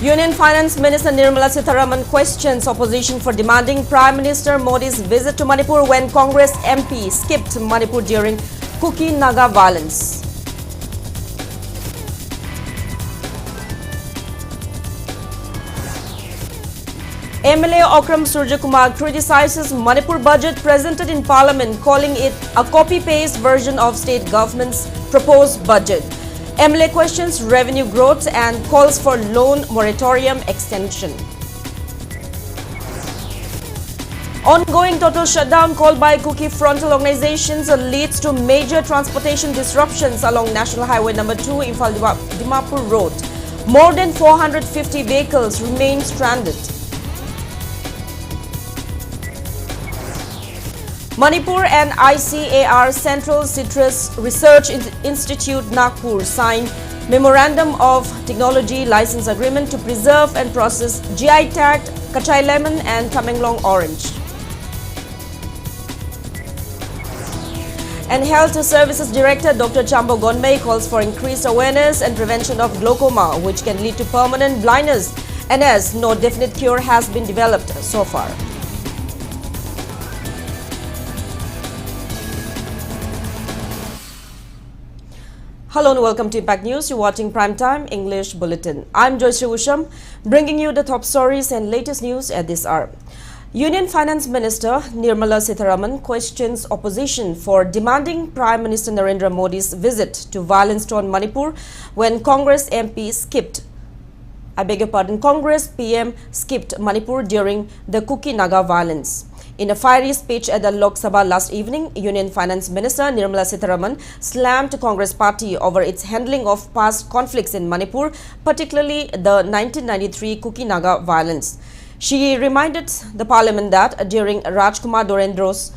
Union Finance Minister Nirmala Sitharaman questions opposition for demanding Prime Minister Modi's visit to Manipur when Congress MP skipped Manipur during Kuki-Naga violence. MLA Okram Surjakumar criticizes Manipur budget presented in Parliament, calling it a copy-paste version of state government's proposed budget. MLA questions revenue growth and calls for loan moratorium extension. Ongoing total shutdown called by Kuki frontal organizations leads to major transportation disruptions along National Highway No. 2 Imphal-Dimapur Road. More than 450 vehicles remain stranded. Manipur and ICAR Central Citrus Research Institute Nagpur signed Memorandum of Technology License Agreement to preserve and process GI-tagged Kachai lemon and Tamenglong orange. And Health Services Director Dr. Chambo Gonmei calls for increased awareness and prevention of glaucoma, which can lead to permanent blindness, and as no definite cure has been developed so far. Hello and welcome to Impact News. You're watching Primetime English Bulletin. I'm JOYSHREE, bringing you the top stories and latest news at this hour. Union Finance Minister Nirmala Sitharaman questions opposition for demanding Prime Minister Narendra Modi's visit to violence-torn Manipur when Congress PM skipped Manipur during the Kuki-Naga violence. In a fiery speech at the Lok Sabha last evening, Union Finance Minister Nirmala Sitharaman slammed Congress party over its handling of past conflicts in Manipur, particularly the 1993 Kuki-Naga violence. She reminded the parliament that during Rajkumar Dorendro's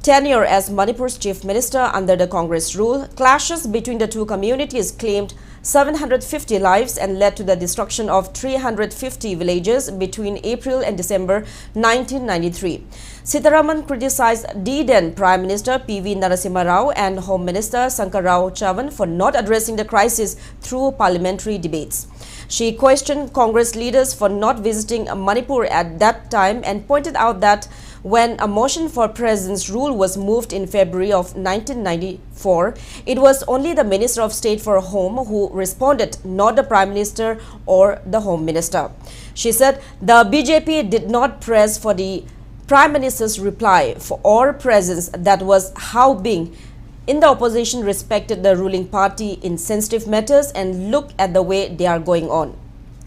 tenure as Manipur's chief minister under the Congress rule, clashes between the two communities claimed 750 lives and led to the destruction of 350 villages between April and December 1993. Sitharaman criticized then Prime Minister P.V. Narasimha Rao and Home Minister Shankar Rao Chavan for not addressing the crisis through parliamentary debates. She questioned Congress leaders for not visiting Manipur at that time and pointed out that when a motion for President's rule was moved in February of 1994, it was only the Minister of State for Home who responded, not the Prime Minister or the Home Minister. She said the BJP did not press for the Prime Minister's reply or presence. That was how being in the opposition respected the ruling party in sensitive matters and look at the way they are going on.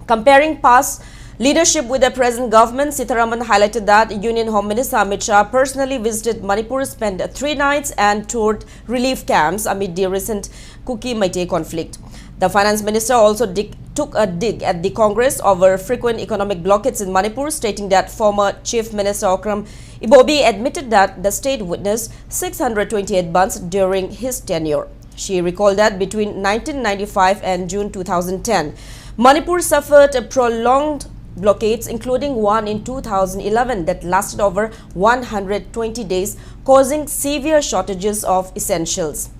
Comparing past leadership with the present government, Sitharaman highlighted that Union Home Minister Amit Shah personally visited Manipur, spent 3 nights and toured relief camps amid the recent Kuki-Meitei conflict. The Finance Minister also took a dig at the Congress over frequent economic blockades in Manipur, stating that former Chief Minister Okram Ibobi admitted that the state witnessed 628 bunds during his tenure. She recalled that between 1995 and June 2010, Manipur suffered a prolonged blockades, including one in 2011 that lasted over 120 days, causing severe shortages of essentials.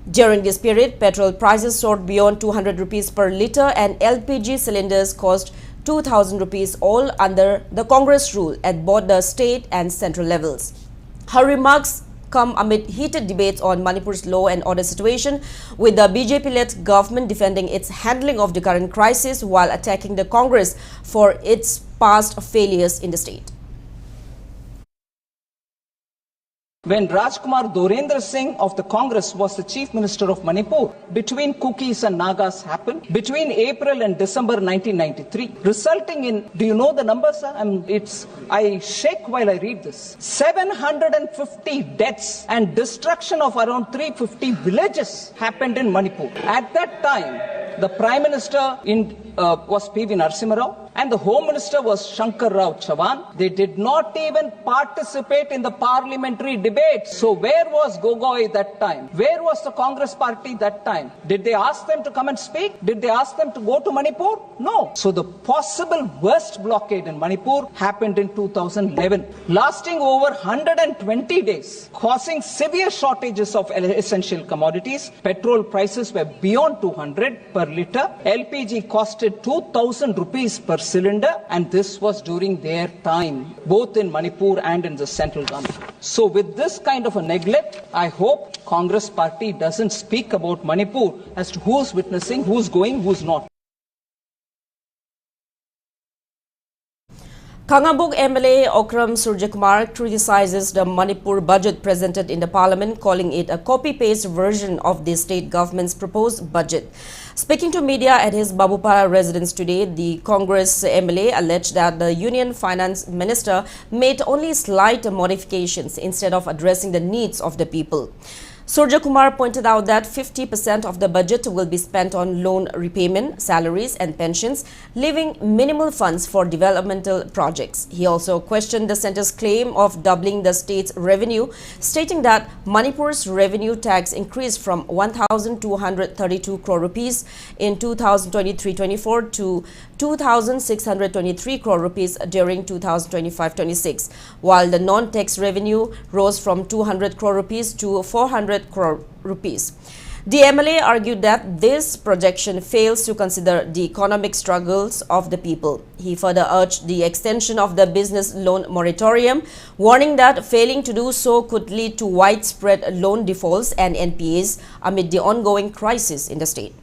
During this period, petrol prices soared beyond 200 rupees per litre and LPG cylinders cost 2,000 rupees, all under the Congress rule at both the state and central levels. Her remarks come amid heated debates on Manipur's law and order situation, with the BJP-led government defending its handling of the current crisis while attacking the Congress for its past failures in the state. When Rajkumar Dorendra Singh of the Congress was the Chief Minister of Manipur, between Kukis and Nagas happened between April and December 1993, resulting in, do you know the numbers, sir? I shake while I read this. 750 deaths and destruction of around 350 villages happened in Manipur. At that time, the Prime Minister was P.V. Narasimha Rao and the Home Minister was Shankar Rao Chavan. They did not even participate in the parliamentary debate. So where was Gogoi that time? Where was the Congress party that time? Did they ask them to come and speak? Did they ask them to go to Manipur? No. So the possible worst blockade in Manipur happened in 2011, lasting over 120 days, causing severe shortages of essential commodities. Petrol prices were beyond 200 per litre. LPG costed costed 2,000 rupees per cylinder, and this was during their time, both in Manipur and in the central government. So with this kind of a neglect, I hope Congress party doesn't speak about Manipur as to who's witnessing, who's going, who's not. Kangambuk MLA Okram Surjakumar criticizes the Manipur budget presented in the parliament, calling it a copy-paste version of the state government's proposed budget. Speaking to media at his Babupara residence today, the Congress MLA alleged that the Union Finance Minister made only slight modifications instead of addressing the needs of the people. Surja Kumar pointed out that 50% of the budget will be spent on loan repayment, salaries and pensions, leaving minimal funds for developmental projects. He also questioned the centre's claim of doubling the state's revenue, stating that Manipur's revenue tax increased from 1,232 crore rupees in 2023-24 to 2,623 crore rupees during 2025-26, while the non-tax revenue rose from 200 crore rupees to 400 crore rupees. The MLA argued that this projection fails to consider the economic struggles of the people. He further urged the extension of the business loan moratorium, warning that failing to do so could lead to widespread loan defaults and NPAs amid the ongoing crisis in the state.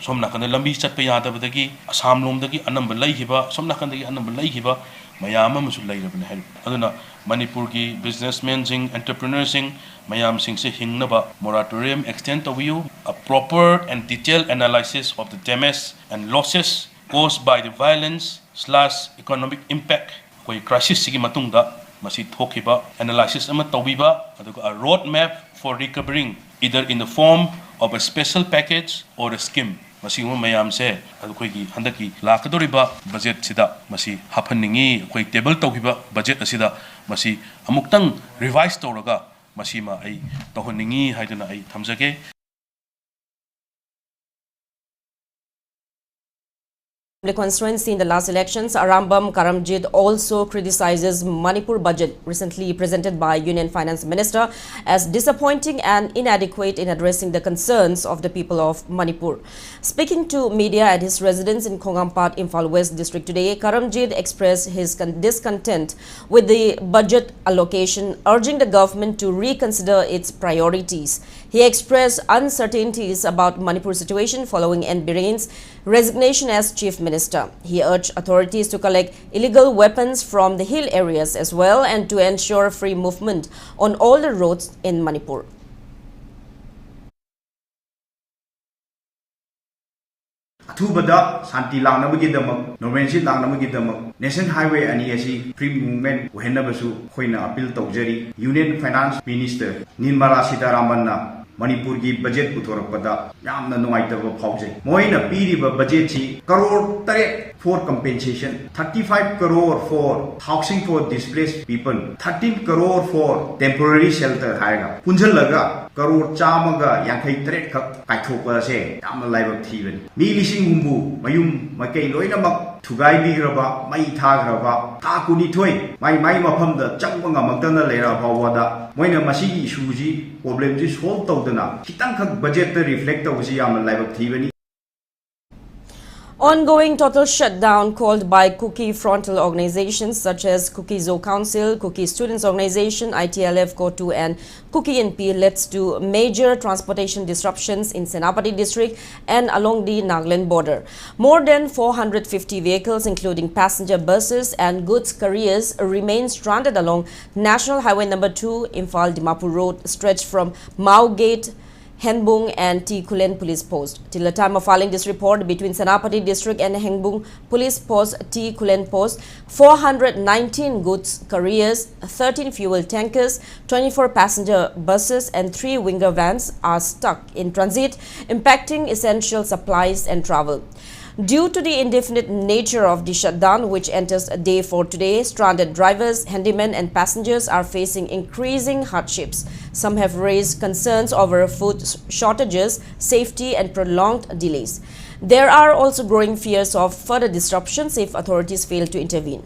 Somna kana lambi chatpa yadabadagi Assam lomdagi anamba laihiba somna kandagi anamba laihiba mayam amasu lairabane hai aduna Manipur gi businessmen sing entrepreneurs sing mayam sing se hingnaba moratorium extend tawiu a proper and detailed analysis of the damage and losses caused by the violence / economic impact koi crisis sigi matungda masi thokiba analysis ama tawiba aduga a road map for recovering either in the form of a special package or a scheme. Masi mayam se adukoigi handaki lakadoriba budget sida masi hapaningi koi table tawhiba budget asida masi amuktang revise tawraga masi ma ai tawhaningi haidana ai thamjage. The constituency in the last elections, Arambam Karamjit also criticizes Manipur budget recently presented by Union Finance Minister as disappointing and inadequate in addressing the concerns of the people of Manipur. Speaking to media at his residence in Khongampat, Imphal West District today, Karamjit expressed his discontent with the budget allocation, urging the government to reconsider its priorities. He expressed uncertainties about Manipur's situation following N. Biren's resignation as Chief Minister. He urged authorities to collect illegal weapons from the hill areas as well and to ensure free movement on all the roads in Manipur. Athubada Santi Langnabagidam, Normansi Langnabagidam, Nation Highway and ESC free movement Wehenabasu, Hoina Appeal Tokjeri, Union Finance Minister Nirmala Sitharamanna. Manipur ki budget puthorappada yamna nuaitaba phawjai moina piriba budget chi crore 3 for compensation 35 crore for housing for displaced people 13 crore for temporary shelter haiga punjalaga crore chamaga yankai 3 khak kaithopa se yamna laibak thibani mi lising humbu mayum makai loina mak thugai bigraba mai thagraba ta kuni thoi mai mafamda changba ngamakdana lera phawada moina masigi issue ji problem ji solve tawdana kitang khak budget reflect tawsi yamna laibak thibani. Ongoing total shutdown called by Kuki frontal organizations such as Kuki Zoo Council, Kuki Students Organization, ITLF Kotu and Kuki NP leads to major transportation disruptions in Senapati district and along the Nagaland border. More than 450 vehicles including passenger buses and goods carriers remain stranded along National Highway number 2 Imphal Dimapur Road stretched from Mao Gate, Hengbung and T. Kulen Police Post. Till the time of filing this report, between Senapati District and Hengbung Police Post, T. Kulen Post, 419 goods carriers, 13 fuel tankers, 24 passenger buses and 3 winger vans are stuck in transit, impacting essential supplies and travel. Due to the indefinite nature of the shutdown, which enters day 4 today, stranded drivers, handymen and passengers are facing increasing hardships. Some have raised concerns over food shortages, safety and prolonged delays. There are also growing fears of further disruptions if authorities fail to intervene.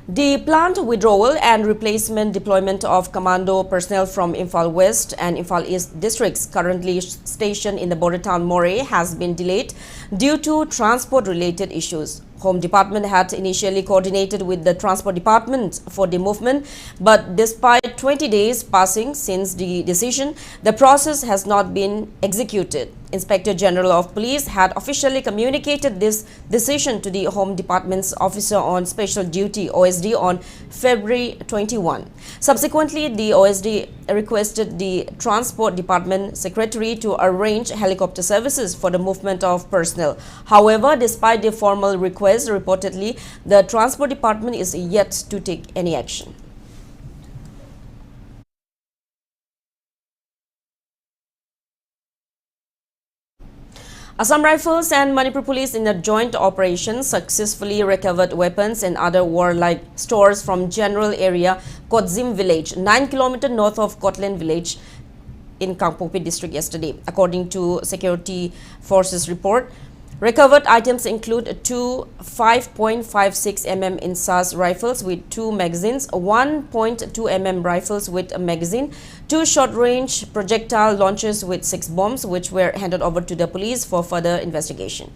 The planned withdrawal and replacement deployment of commando personnel from Imphal West and Imphal East districts currently stationed in the border town Moray has been delayed due to transport-related issues. Home Department had initially coordinated with the Transport Department for the movement, but despite 20 days passing since the decision, the process has not been executed. Inspector General of Police had officially communicated this decision to the Home Department's Officer on Special Duty (OSD) on February 21. Subsequently, the OSD requested the Transport Department Secretary to arrange helicopter services for the movement of personnel. However, despite the formal request, reportedly, the Transport Department is yet to take any action. Assam Rifles and Manipur Police in a joint operation successfully recovered weapons and other warlike stores from general area Kotzim village, 9 km north of Kotlen village in Kangpokpi district yesterday. According to security forces report, recovered items include two 5.56 mm INSAS rifles with 2 magazines, 1.2 mm rifles with a magazine, 2 short-range projectile launchers with 6 bombs, which were handed over to the police for further investigation.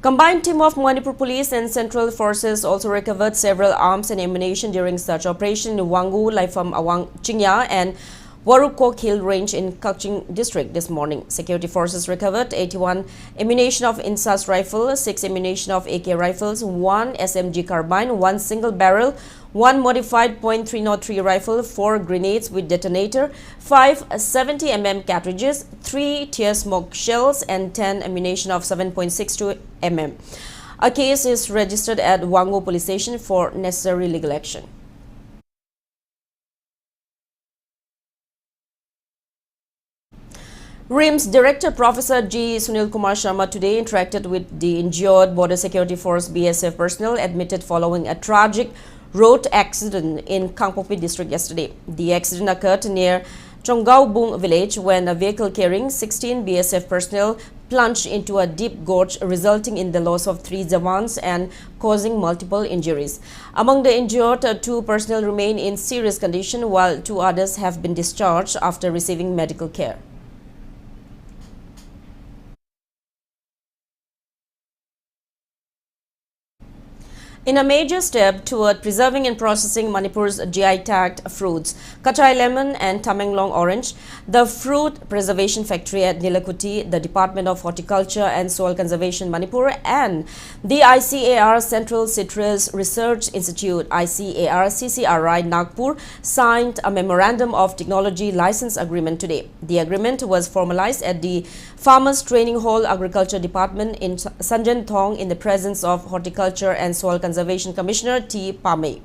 Combined team of Manipur Police and Central Forces also recovered several arms and ammunition during such operation in Wangu, Laifam Awang Chingya and Warukok Hill Range in Kakching district this morning. Security forces recovered 81 ammunition of INSAS rifle, 6 ammunition of AK rifles, 1 SMG carbine, 1 single barrel, 1 modified .303 rifle, 4 grenades with detonator, 5 70 mm cartridges, 3 tear smoke shells and 10 ammunition of 7.62 mm. A case is registered at Wangu police station for necessary legal action. RIMS Director Professor G. Sunil Kumar Sharma today interacted with the injured Border Security Force BSF personnel admitted following a tragic road accident in Kangpokpi district yesterday. The accident occurred near Chongaubung village when a vehicle carrying 16 BSF personnel plunged into a deep gorge, resulting in the loss of 3 Jawans and causing multiple injuries. Among the injured, 2 personnel remain in serious condition while 2 others have been discharged after receiving medical care. In a major step toward preserving and processing Manipur's GI-tagged fruits, Kachai lemon and Tamenglong orange, the Fruit Preservation Factory at Nilakuti, the Department of Horticulture and Soil Conservation Manipur, and the ICAR Central Citrus Research Institute ICAR CCRI Nagpur signed a Memorandum of Technology License Agreement today. The agreement was formalized at the Farmers Training Hall Agriculture Department in Sanjan Thong in the presence of Horticulture and Soil Conservation Commissioner T. Pame.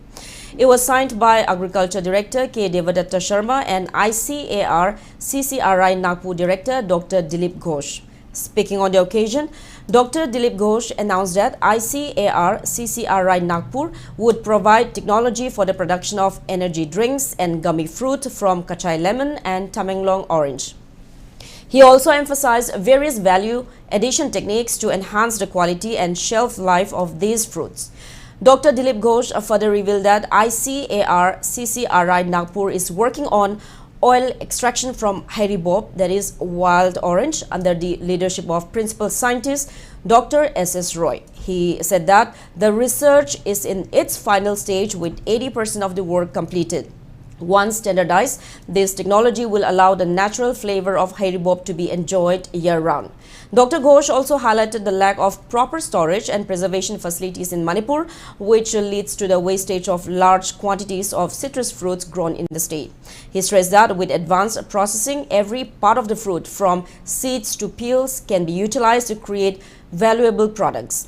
It was signed by Agriculture Director K. Devadatta Sharma and ICAR CCRI Nagpur Director Dr. Dilip Ghosh. Speaking on the occasion, Dr. Dilip Ghosh announced that ICAR CCRI Nagpur would provide technology for the production of energy drinks and gummy fruit from Kachai lemon and Tamenglong orange. He also emphasized various value addition techniques to enhance the quality and shelf life of these fruits. Dr. Dilip Ghosh further revealed that ICAR CCRI Nagpur is working on oil extraction from Haribob, that is wild orange, under the leadership of Principal Scientist Dr. S.S. Roy. He said that the research is in its final stage with 80% of the work completed. Once standardized, this technology will allow the natural flavor of Haribob to be enjoyed year-round. Dr. Ghosh also highlighted the lack of proper storage and preservation facilities in Manipur, which leads to the wastage of large quantities of citrus fruits grown in the state. He stressed that with advanced processing, every part of the fruit, from seeds to peels, can be utilized to create valuable products.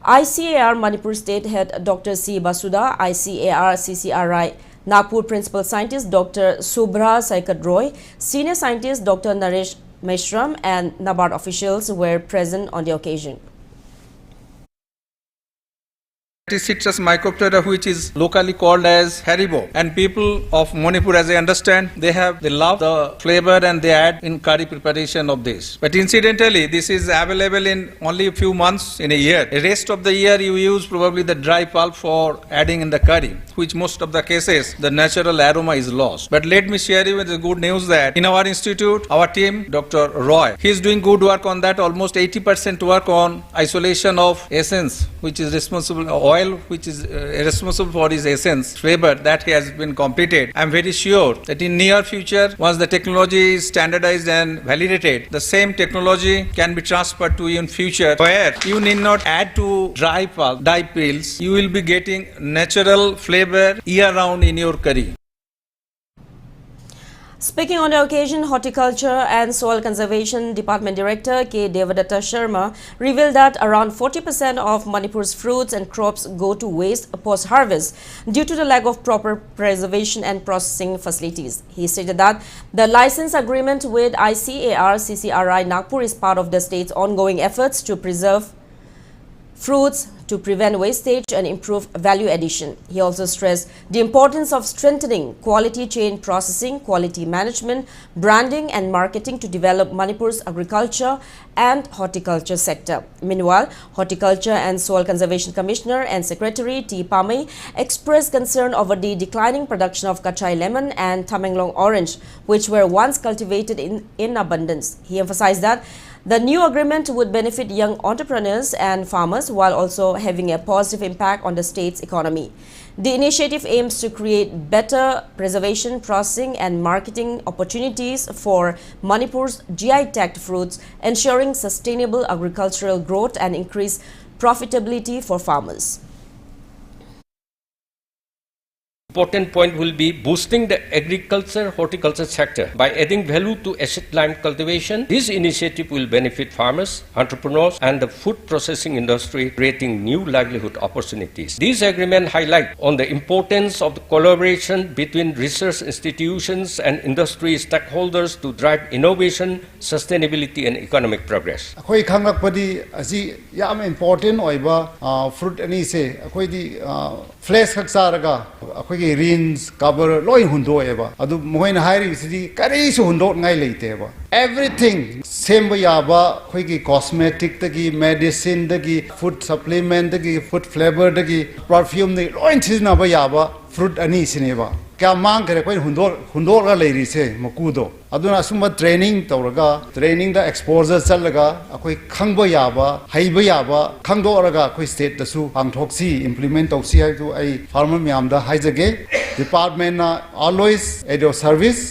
ICAR Manipur State Head Dr. C. Basuda, ICAR CCRI Nagpur Principal Scientist Dr. Subhra Saikat Roy, Senior Scientist Dr. Naresh Meshram and NABARD officials were present on the occasion. Citrus mycoptera, which is locally called as haribo, and people of Manipur, as I understand, they love the flavor and they add in curry preparation of this. But incidentally, this is available in only a few months in a year. The rest of the year you use probably the dry pulp for adding in the curry, which most of the cases the natural aroma is lost. But let me share you with the good news that in our institute, our team, Dr. Roy, he is doing good work on that, almost 80% work on isolation of essence, which is responsible oil, which is responsible for his essence flavor, that has been completed. I am very sure that in near future, once the technology is standardized and validated, the same technology can be transferred to you in future, where you need not add to dry pulp, dye pills. You will be getting natural flavor year round in your curry. Speaking on the occasion, Horticulture and Soil Conservation Department Director K. Devadatta Sharma revealed that around 40% of Manipur's fruits and crops go to waste post-harvest due to the lack of proper preservation and processing facilities. He stated that the license agreement with ICAR CCRI Nagpur is part of the state's ongoing efforts to preserve fruits, to prevent wastage and improve value addition. He also stressed the importance of strengthening quality chain processing, quality management, branding and marketing to develop Manipur's agriculture and horticulture sector. Meanwhile, Horticulture and Soil Conservation Commissioner and Secretary T. Pamay expressed concern over the declining production of Kachai lemon and Tamenglong orange, which were once cultivated in abundance. He emphasized that the new agreement would benefit young entrepreneurs and farmers while also having a positive impact on the state's economy. The initiative aims to create better preservation, processing and marketing opportunities for Manipur's GI-tagged fruits, ensuring sustainable agricultural growth and increased profitability for farmers. Important point will be boosting the horticulture sector by adding value to acid lime cultivation. This initiative will benefit farmers, entrepreneurs and the food processing industry, creating new livelihood opportunities. This agreement highlights on the importance of the collaboration between research institutions and industry stakeholders to drive innovation, sustainability and economic progress. Akoi khangakpadi asi yam important oiba fruit ani se akoi di flesh khak saraga akoi rinse cover loi hundo eba adu moina hairi sidi kari su hundo ngai leite eba everything same yaba khoi ki cosmetic tagi medicine tagi food supplement tagi food flavor tagi perfume ni loi chizna ba yaba fruit ani sineba kya mang kare koi hundo ga leiri se makudo aduna sumba training tawraga training da exposure chalaga akoi khangba yaba haiba yaba khangdo raga akoi state da su angthoksi implement tawsi hai tu ai farmer myam da haijage department na always at your service.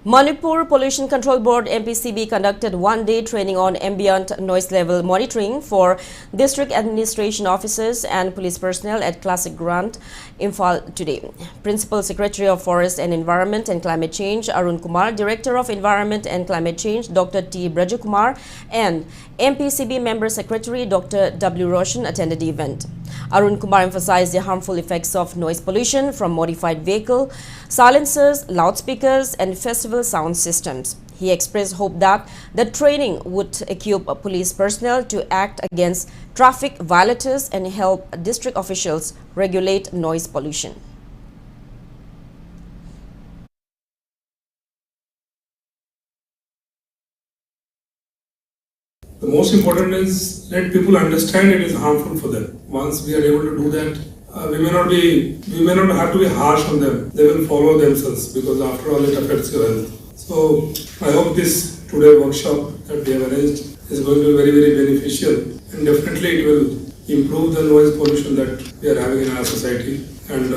Manipur Pollution Control Board MPCB conducted one-day training on ambient noise level monitoring for district administration officers and police personnel at Classic Grant, Imphal today. Principal Secretary of Forest and Environment and Climate Change Arun Kumar, Director of Environment and Climate Change Dr. T. Brajakumar and MPCB Member Secretary Dr. W. Roshan attended the event. Arun Kumar emphasized the harmful effects of noise pollution from modified vehicle, silencers, loudspeakers and festival sound systems. He expressed hope that the training would equip police personnel to act against traffic violators and help district officials regulate noise pollution. The most important is let people understand it is harmful for them. Once we are able to do that, we may not have to be harsh on them. They will follow themselves because after all it affects your health. So I hope this today workshop that we have arranged is going to be very, very beneficial, and definitely it will improve the noise pollution that we are having in our society, and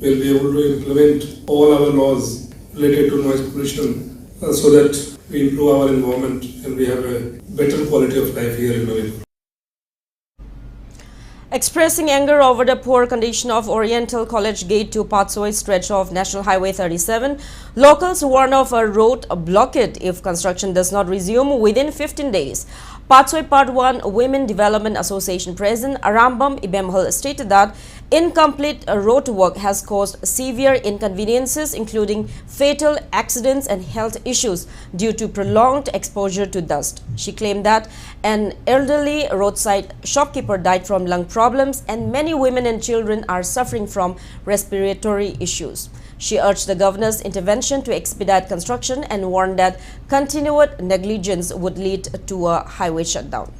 we'll be able to implement all our laws related to noise pollution so that we improve our environment and we have a better quality of life here in Manipur. Expressing anger over the poor condition of Oriental College Gate to Patsoi stretch of National Highway 37, locals warn of a road blockade if construction does not resume within 15 days. Patsoi Part 1 Women Development Association President Arambam Ibemhal stated that Incomplete road work has caused severe inconveniences, including fatal accidents and health issues due to prolonged exposure to dust. She claimed that an elderly roadside shopkeeper died from lung problems and many women and children are suffering from respiratory issues. She urged the governor's intervention to expedite construction and warned that continued negligence would lead to a highway shutdown.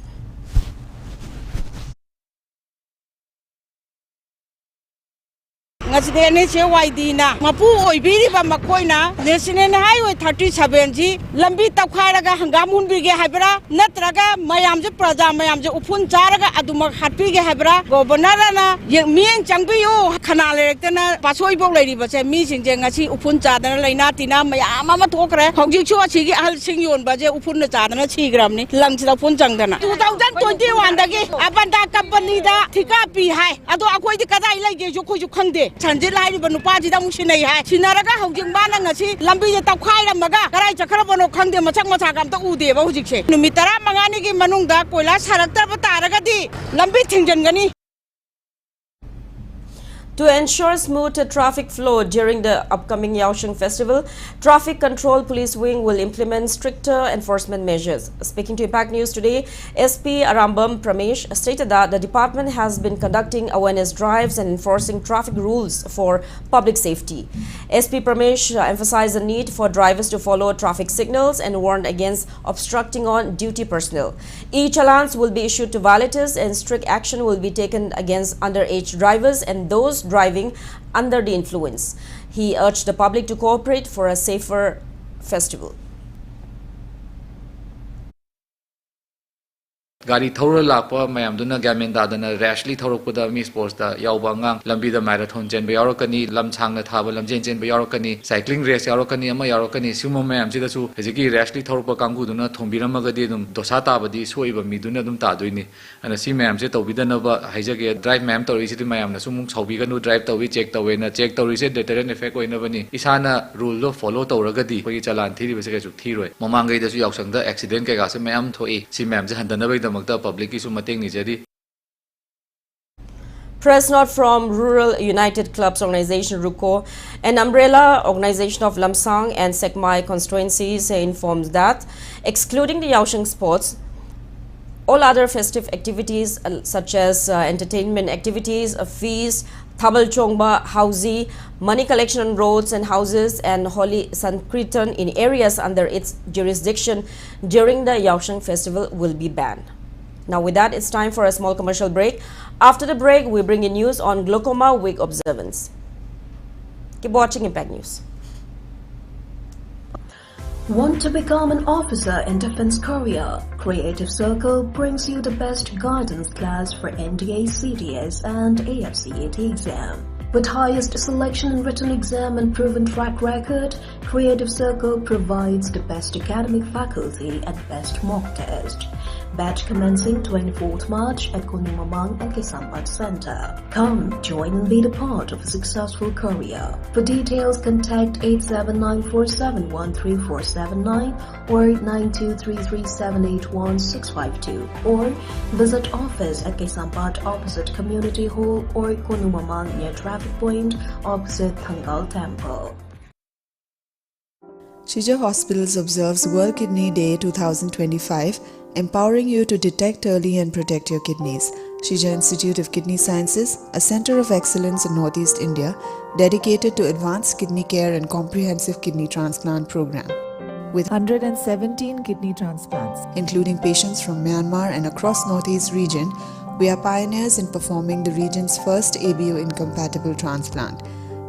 Mapu oibiriba makoina National Highway 37 ji lambi takharaga hangamun bige habra natraga mayamje praja mayamje upun charaga aduma hatpige habra governor na mien changbiyo khana lektena pasoi bok leiriba che mi singje ngasi upun chadana leina tina mayam ama thokre hojik chu achigi ahal sing yon baje upun na chadana chigram ni langchida upun changdana 2021 dagi abanda company da thika pi hai ado akoi di kadai lege ju khoi ju khangde chanjil hai ba nupa ji da musinai hai sinaraga hojing bana ngasi lambi je takhai ramaga karai chakra bono khangde machak macha kam ta ude ba hojik se numit 15 ni gi manung da koila saraktar ba taraga di lambi thingjangani. To ensure smooth traffic flow during the upcoming YOYSHREE festival, Traffic Control Police Wing will implement stricter enforcement measures. Speaking to Impact News today, SP Arambam Pramesh stated that the department has been conducting awareness drives and enforcing traffic rules for public safety. SP Pramesh emphasized the need for drivers to follow traffic signals and warned against obstructing on duty personnel. E-challans will be issued to violators and strict action will be taken against underage drivers and those driving under the influence. He urged the public to cooperate for a safer festival. Gari thora lakpa mayam duna gamen dadana rashly thorokpada mi sports da yawba ngang lambi da marathon chen ba yarokani lamchang na thaba lamjen chen ba yarokani cycling race yarokani ama yarokani sumo mayam chida su hejiki rashly thorokpa kanggu duna thombiramagadi dum dosa tabadi soiba mi duna dum ta doini ana si mayam che tobidana ba haijage drive mayam tori si mayam na sumung chaubi ganu drive tawi check tawe na check tori se deterrent effect oina bani isana rule lo follow tawragadi koi chalan thiri ba se ke chu thiroi mamangai da su yaksang da accident ke ga se mayam thoi si mayam je handana bai Press note from Rural United Clubs Organization RUCO, an umbrella organization of Lamsang and Sekmai constituencies, informs that excluding the YOYSHREE sports, all other festive activities such as entertainment activities, fees, Thabal Chongba, Hausi, money collection on roads and houses, and Holy Sankirtan in areas under its jurisdiction during the YOYSHREE festival will be banned. Now with that, it's time for a small commercial break. After the break, we bring you news on Glaucoma Week observance. Keep watching Impact News. Want to become an officer in Defense Korea? Creative Circle brings you the best guidance class for NDA, CDS and AFCAT exam. With highest selection in written exam and proven track record, Creative Circle provides the best academic faculty and best mock test. Batch commencing 24th March at Kunimamang and Kesampat Center. Come, join and be the part of a successful career. For details, contact 87947133479 or 9233781652 or visit office at Kesampat opposite Community Hall or Kunimamang near traffic point opposite Thangal Temple. Shija Hospitals observes World Kidney Day 2025, empowering you to detect early and protect your kidneys. Shija Institute of Kidney Sciences, a center of excellence in Northeast India, dedicated to advanced kidney care and comprehensive kidney transplant program. With 117 kidney transplants, including patients from Myanmar and across Northeast region, we are pioneers in performing the region's first ABO-incompatible transplant.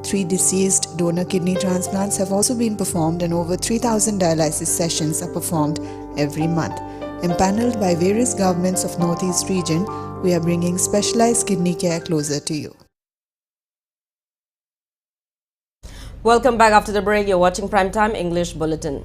3 deceased donor kidney transplants have also been performed and over 3,000 dialysis sessions are performed every month. Empaneled by various governments of Northeast region, we are bringing specialized kidney care closer to you. Welcome back after the break. You're watching Primetime English Bulletin.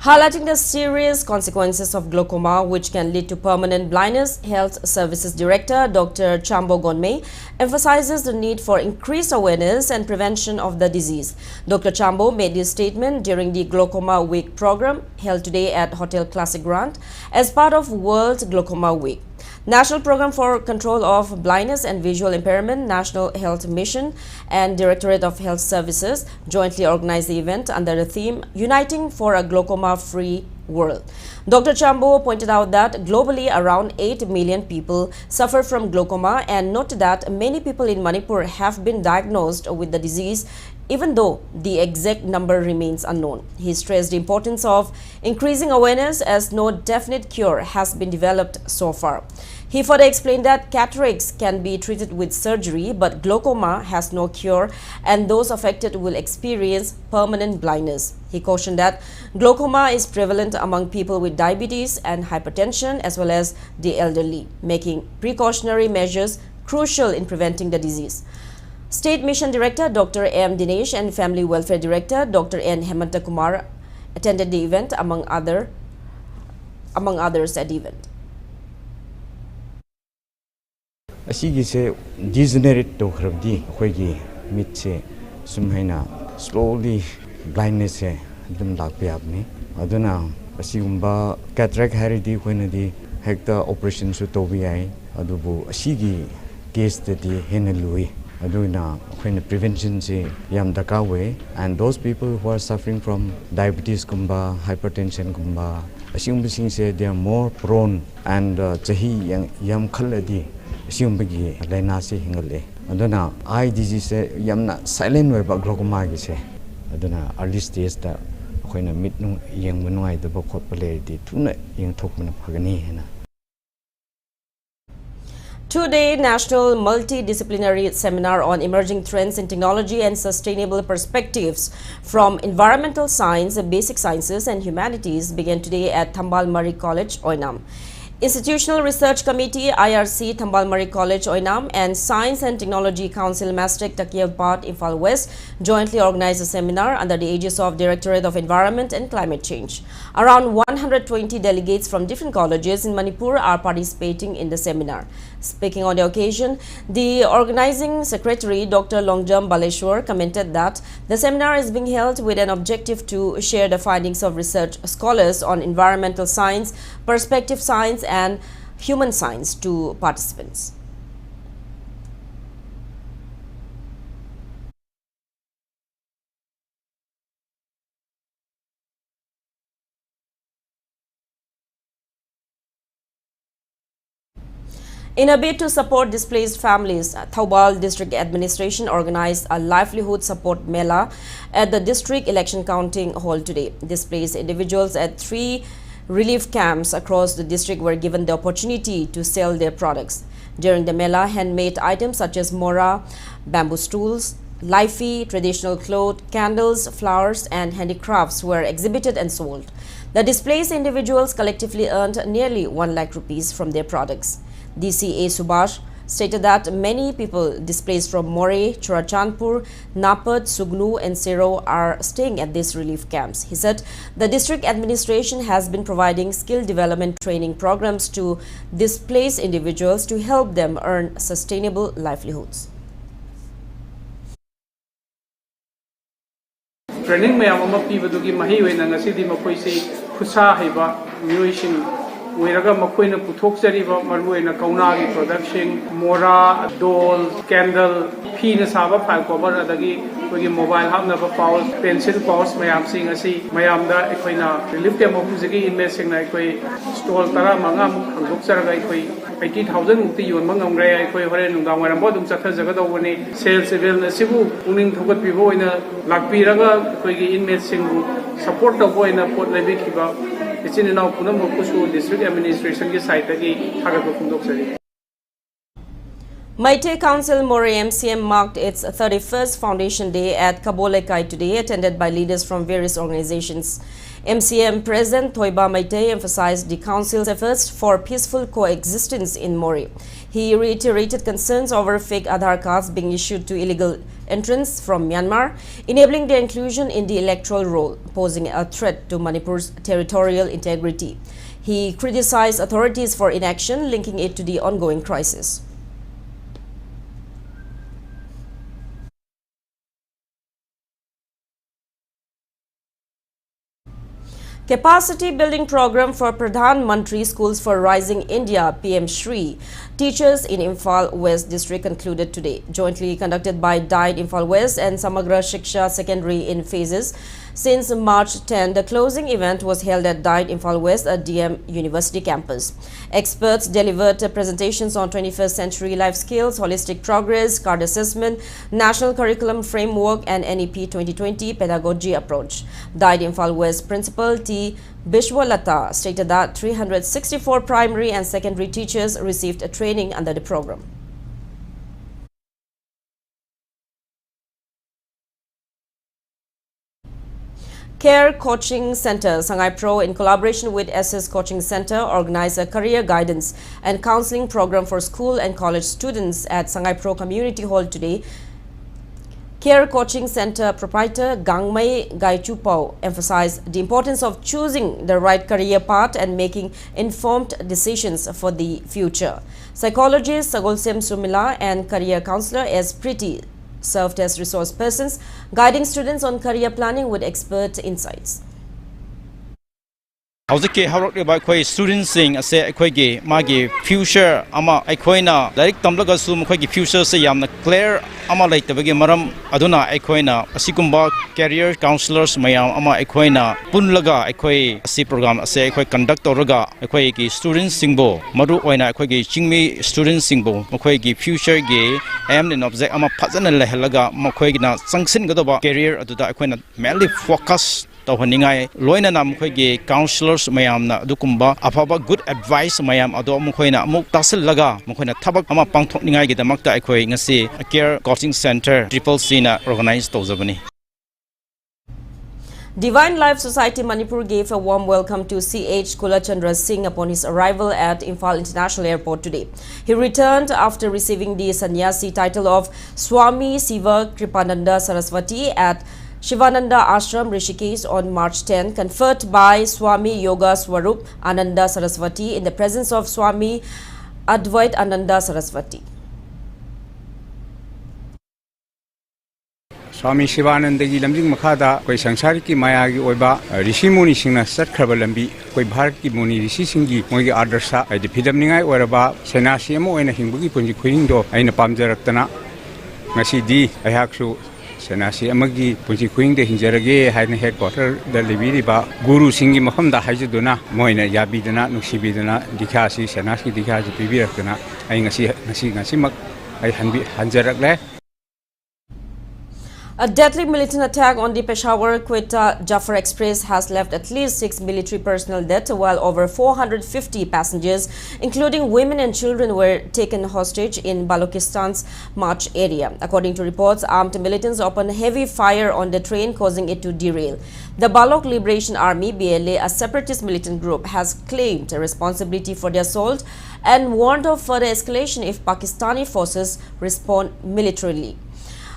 Highlighting the serious consequences of glaucoma, which can lead to permanent blindness, Health Services Director Dr. Chambo Gonmei emphasizes the need for increased awareness and prevention of the disease. Dr. Chambo made this statement during the Glaucoma Week program held today at Hotel Classic Grand as part of World Glaucoma Week. National Program for Control of Blindness and Visual Impairment, National Health Mission, and Directorate of Health Services jointly organized the event under the theme Uniting for a Glaucoma-Free World. Dr. Chambo pointed out that globally around 8 million people suffer from glaucoma and noted that many people in Manipur have been diagnosed with the disease, even though the exact number remains unknown. He stressed the importance of increasing awareness as no definite cure has been developed so far. He further explained that cataracts can be treated with surgery, but glaucoma has no cure and those affected will experience permanent blindness. He cautioned that glaucoma is prevalent among people with diabetes and hypertension as well as the elderly, making precautionary measures crucial in preventing the disease. State Mission Director Dr. M. Dinesh and Family Welfare Director Dr. N. Hemanta Kumar attended the event among others at the event. Asigise degenerate to khrabdi khoigi mitse sumhaina slowly blindness se dum lakpiabni aduna asigumba cataract haridi khoinadi hekta operation su tobi ai adubu asigi case tadi henalui aduna khoina prevention se yam dakawe, and those people who are suffering from diabetes kumba hypertension kumba asingum se they are more prone and chahi yam khaladi Siumbagi Lenasi Hingale. Aduna eye disease yamna silent way about glaucoma gise. Aduna early stage that when a mid young Manuai the book popularity tuna young Tokman Pagani. 2-day National Multidisciplinary Seminar on Emerging Trends in Technology and Sustainable Perspectives from Environmental Science, Basic Sciences and Humanities began today at Thambal Mari College, Oinam. Institutional Research Committee IRC Thambal Mari College Oinam and Science and Technology Council Mastek Takiev Part Imphal West jointly organized a seminar under the aegis of Directorate of Environment and Climate Change. Around 120 delegates from different colleges in Manipur are participating in the seminar. Speaking on the occasion, the organizing secretary Dr. Longjam Baleshwar commented that the seminar is being held with an objective to share the findings of research scholars on environmental science, perspective science and human science to participants. In a bid to support displaced families, Thoubal District Administration organized a livelihood support mela at the district election counting hall today. Displaced individuals at 3 relief camps across the district were given the opportunity to sell their products. During the mela, handmade items such as mora, bamboo stools, lifi, traditional clothes, candles, flowers and handicrafts were exhibited and sold. The displaced individuals collectively earned nearly 1 lakh rupees from their products. DCA Subhash stated that many people displaced from More, Churachandpur, Napat, Sugnu and Sero are staying at these relief camps. He said the district administration has been providing skill development training programs to displaced individuals to help them earn sustainable livelihoods. Training mayam ama pibadugi mahi oina ngasidi makoisi khusa haiba mioising Wiraga Makoina Putoksariva, Maruina Kaunagi production, Mora, doll, candle, Pina Saba, Palcover, Adagi, mobile hamnava powers, pencil powers, Mayam sing a sea, Mayamda, Equina, relief them of Muziki in messing like stall Tara Mangam, Luxaraga, 80,000 Mukti, you Mangam Ray, Equatorian, Down Bottom Satazagadoni, sales civil, Sibu, Uning Togot Pivo in a Lakpiraga, in messing support the boy in a port Levikiba. District Administration Maite Council More MCM marked its 31st Foundation Day at Kabolekai today, attended by leaders from various organizations. MCM President Thoiba Maite emphasized the Council's efforts for peaceful coexistence in More. He reiterated concerns over fake Aadhaar cards being issued to illegal entrants from Myanmar, enabling their inclusion in the electoral roll, posing a threat to Manipur's territorial integrity. He criticized authorities for inaction, linking it to the ongoing crisis. Capacity building program for Pradhan Mantri Schools for Rising India (PM-SHREE) teachers in Imphal West district concluded today, jointly conducted by DIET Imphal West and Samagra Shiksha Secondary in phases. Since March 10, the closing event was held at DIET Imphal West at DM University campus. Experts delivered presentations on 21st century life skills, holistic progress, card assessment, national curriculum framework and NEP 2020 pedagogy approach. DIET Imphal West Principal T. Bishwalata stated that 364 primary and secondary teachers received a training under the program. Care Coaching Center, Sangai Pro, in collaboration with SS Coaching Center, organized a career guidance and counseling program for school and college students at Sangai Pro Community Hall today. Care Coaching Center proprietor Gangmai Gaichupao emphasized the importance of choosing the right career path and making informed decisions for the future. Psychologist Sagolsem Sumila and career counselor S. Pretty served as resource persons, guiding students on career planning with expert insights. Howzake Harok by Koi students sing a say Quagi Magi future Ama Equina, like Tamlagasum Quagi future say Yam clear Ama like the Vigi Maram Aduna Equina, Asikumba career counselors Mayam Ama Equina, Punlaga Equi C program say Equi conductor Raga, Equagi students singbo, Madu Oina Equagi Chingmi students singbo, Moquagi future gay, am in object Ama Pazana Lehelaga, Moquagina, Sanction Godoba career Aduda Equina, mainly focus. Tawhaningai loina nam khoige counselors mayamna dukumba afaba good advice mayam ado mukhoina amuk tasil laga mukhoina thabak ama pangthokningai gi damakta akhoi ngasi care coaching center CCC na organize tawjabani. Divine Life Society Manipur gave a warm welcome to CH Kulachandra Singh upon his arrival at Imphal International Airport today. He returned after receiving the sannyasi title of Swami Siva Kripananda Saraswati at Shivananda Ashram Rishikesh on March 10, conferred by Swami Yoga Swarup Ananda Saraswati in the presence of Swami Advait Ananda Saraswati. Swami Shivananda gi lamjing makhada koi sangsari ki maya gi oiba rishi muni singna satkhaba lambi koi bharat ki muni rishi singgi mogi adarsha ai de phidamningai oiraba senasi amo oina hingbugi punji khoingdo aina pamjaraktana ngasi di ayaksu Senasi amagi punji kuing de hinjarage haine headquarter da libiriba guru singi mahamda haijuduna moina yabidana nuksibidana dikhasi senasi dikhasi pibirakana ai ngasi mak ai hanjarakle. A deadly militant attack on the Peshawar-Quetta Jafar Express has left at least 6 military personnel dead, while over 450 passengers, including women and children, were taken hostage in Balochistan's March area. According to reports, armed militants opened heavy fire on the train, causing it to derail. The Balok Liberation Army, BLA, a separatist militant group, has claimed responsibility for the assault and warned of further escalation if Pakistani forces respond militarily.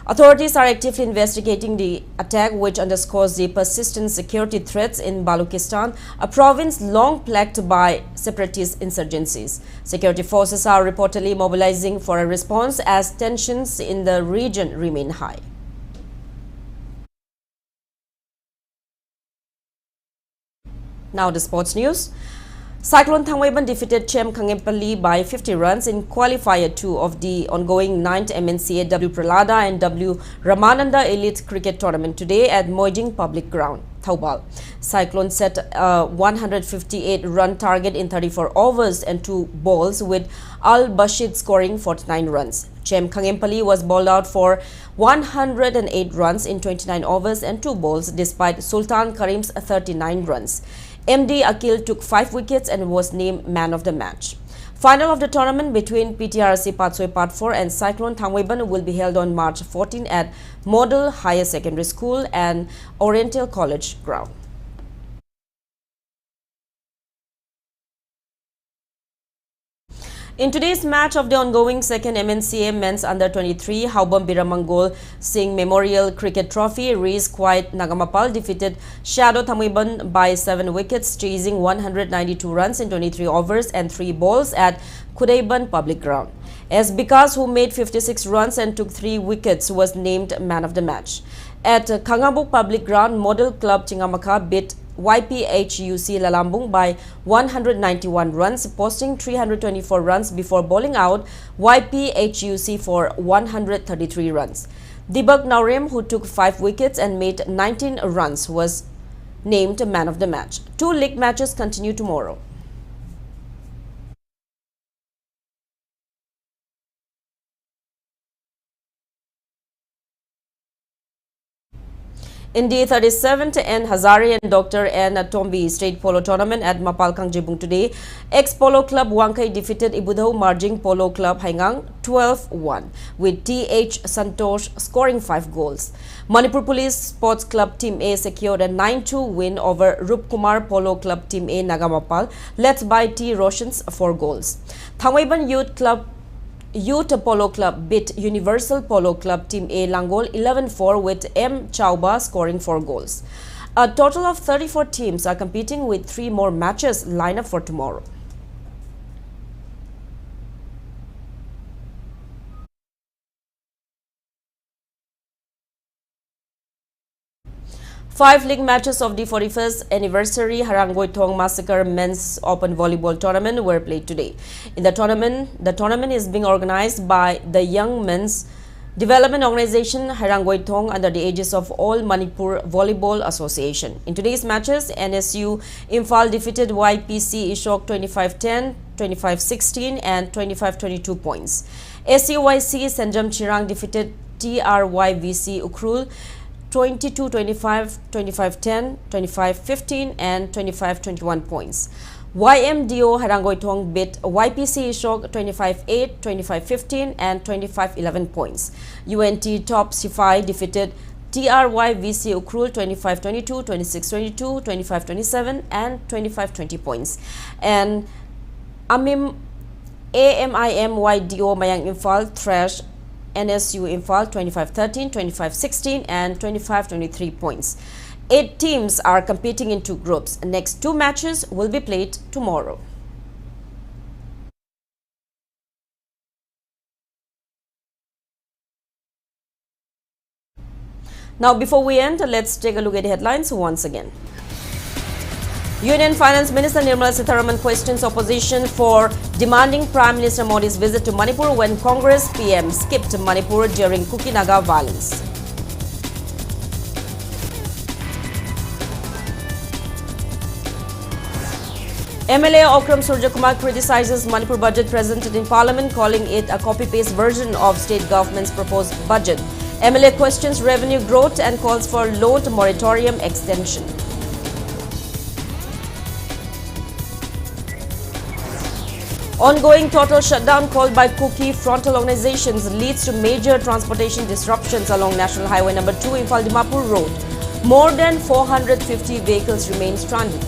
Authorities are actively investigating the attack, which underscores the persistent security threats in Balochistan, a province long plagued by separatist insurgencies. Security forces are reportedly mobilizing for a response as tensions in the region remain high. Now the sports news. Cyclone Thangwaiban defeated Chem Kangempally by 50 runs in Qualifier 2 of the ongoing 9th MNCA W Pralada and W Ramananda Elite Cricket Tournament today at Moijing Public Ground, Thaubal. Cyclone set a 158-run target in 34 overs and 2 balls, with Al-Bashid scoring 49 runs. Chem Kangempally was bowled out for 108 runs in 29 overs and 2 balls despite Sultan Karim's 39 runs. MD Akil took 5 wickets and was named man of the match. Final of the tournament between PTRC Patsoi Part 4 and Cyclone Thangwaiban will be held on March 14 at Model Higher Secondary School and Oriental College ground. In today's match of the ongoing second MNCA Men's Under-23 Haubam Biramangol Singh Memorial Cricket Trophy, Rees Quite Nagamapal defeated Shadow Thangwaiban by 7 wickets, chasing 192 runs in 23 overs and 3 balls at Kudaiban Public Ground. S. Bikas, who made 56 runs and took 3 wickets, was named man of the match. At Kangabuk Public Ground, Model Club Chingamaka beat YPHUC Lalambung by 191 runs, posting 324 runs before bowling out YPHUC for 133 runs. Dibak Naurem, who took 5 wickets and made 19 runs, was named man of the match. 2 league matches continue tomorrow. In the 37th and Hazare and Dr. N. Tombi State Polo Tournament at Mapalkang Jibung today, ex-Polo Club Wangkai defeated Ibudho Marjing Polo Club Haingang 12-1 with T.H. Santosh scoring 5 goals. Manipur Police Sports Club Team A secured a 9-2 win over Rupkumar Polo Club Team A Nagamapal, led by T. Roshan's 4 goals. Thangwaiban Youth Polo Club beat Universal Polo Club Team A Langol 11-4 with M. Chauba scoring 4 goals. A total of 34 teams are competing with 3 more matches lined up for tomorrow. Five league matches of the 41st anniversary Harangoi-Thong Massacre Men's Open Volleyball Tournament were played today. In the tournament is being organized by the Young Men's Development Organization Harangoi-Thong under the aegis of All Manipur Volleyball Association. In today's matches, NSU Imphal defeated YPC Ishok 25-10, 25-16 and 25-22 points. SCYC Sanjam Chirang defeated TRYVC Ukrul 22-25, 25-10, 25-15 and 25-21 points. YMDO Harangoi-Thong beat YPC Ishok 25-8, 25-15 and 25-11 points. UNT Top Sifai defeated TRYVC Ukrul 25-22, 26-22, 25-27 and 25-20 points. And AMIMYDO Mayang Imphal thrashed NSU Imphal 25-13, 25-16 and 25-23 points. 8 teams are competing in 2 groups. Next 2 matches will be played tomorrow. Now, before we end, let's take a look at the headlines once again. Union Finance Minister Nirmala Sitharaman questions opposition for demanding Prime Minister Modi's visit to Manipur when Congress PM skipped Manipur during Kuki Naga violence. MLA Okram Surjakumar criticizes Manipur budget presented in Parliament, calling it a copy-paste version of state government's proposed budget. MLA questions revenue growth and calls for loan moratorium extension. Ongoing total shutdown called by Kuki frontal organizations leads to major transportation disruptions along National Highway No. 2 Imphal Dimapur Road. More than 450 vehicles remain stranded.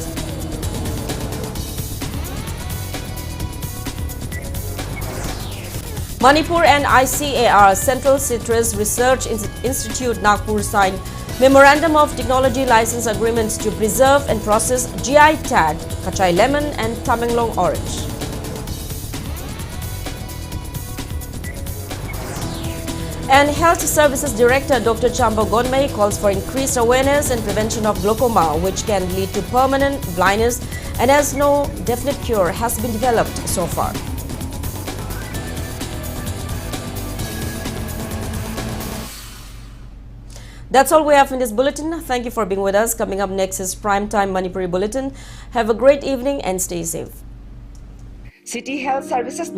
Manipur and ICAR Central Citrus Research Institute Nagpur signed Memorandum of Technology License Agreements to preserve and process GI tag, Kachai lemon and Tamenglong orange. And Health Services Director Dr. Chambo Gonmei calls for increased awareness and prevention of glaucoma, which can lead to permanent blindness, and as no definite cure has been developed so far. That's all we have in this bulletin. Thank you for being with us. Coming up next is Primetime Manipuri Bulletin. Have a great evening and stay safe. City Health Services